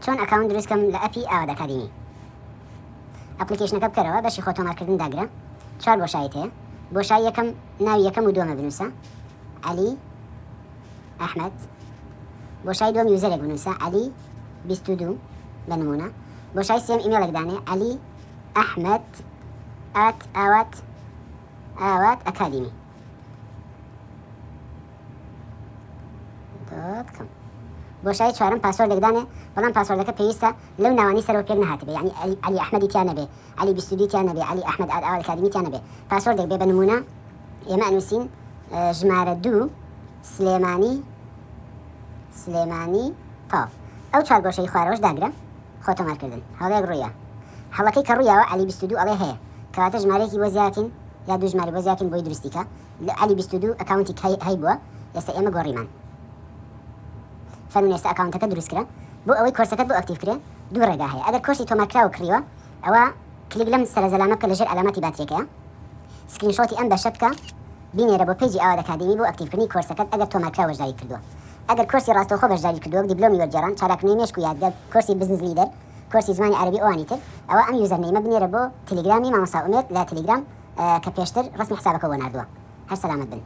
چۆن ئەکاونت دروستکەم لە ئەپی ئاواد ئەکادمی. ئەپلیکیشنەکە بکەرەوە بەشی خۆ تۆمارکردن داگرە. 4 بۆشایت هەیە. بۆشای یەکەم ناوی یەکەم و دووەمە بنووسە علی ئەحمەد. بۆشای دووەم یوزەرێک بنووسە علی 22 بە نمونە. بۆشای سێم ئیمێلێک دانێ علی ئەحمەد ئاوات ئەکادمی. بۆشای چوارم پاسوۆردێک دانێ، بەڵام پاسوۆردەکە پێویستە لەو ناوانی سەرەوە پێک نەهاتبێ، یعنی علی ئەحمەدی تیا نەبێ، علی 22 تیا نەبێ، علی ئەحمەد ئاوات ئەکادمی تیا نەبێ. پاسوۆردێک بێ بە نمونە ئێمە ئەنووسین ژمارە 2 سلێمانی تاو. ئەو 4 بۆشەی خوارەوەش داگرە خۆ تۆمارکردن. هەڵەیەک ڕوویە، هەڵەکەی کە ڕوویەوە علی 22 ئەڵێ هەیە، کەواتە ژمارەیەکی بۆ زیاکەین یا دوو ژمارە بۆ زیاکەین بۆی دروستیکە. علی 22 ئەکاونتی هەی بووە، ئێستا ئێمە گۆڕیمان. فەرموون ئێستا ئەکاونتەکە دروستکرا بۆ ئەوەی کۆرسەکەت بۆ ئەکتیڤ کرێ. دوو ڕێگا هەیە. ئەگەر کۆرسی تۆمارکراوە کڕیوە، ئەوە کلیک لەم سەرزەلامە بکە لەژێر ئەلامەتی باترێکەیە، سکرینشۆتی ئەم بەشە بکە بینێرە بۆ پیجی ئاواد ئەکادمی بۆ ئەکتیڤکردنی کۆرسەکەت ئەگەر تۆمارکراوە بەشداری کردووە. ئەگەر کۆرسی ڕاستەوخۆ بەشداری کردووە، دیپلۆمی وەرگێڕان، چالاکنەوەی مێشک و یادگەر، کۆرسی بزنس لیدەر، کۆرسی زمانی عەربی ئەوانی تر، ئەوە ئەم یوزەرنەیمە بنێرە بۆ تەلێگرامی مامۆستا ئومێد لە تەلێگرام کە پێشتر ڕسمی حسابەکە بۆ ناردووە. هەر سەلامەت بن.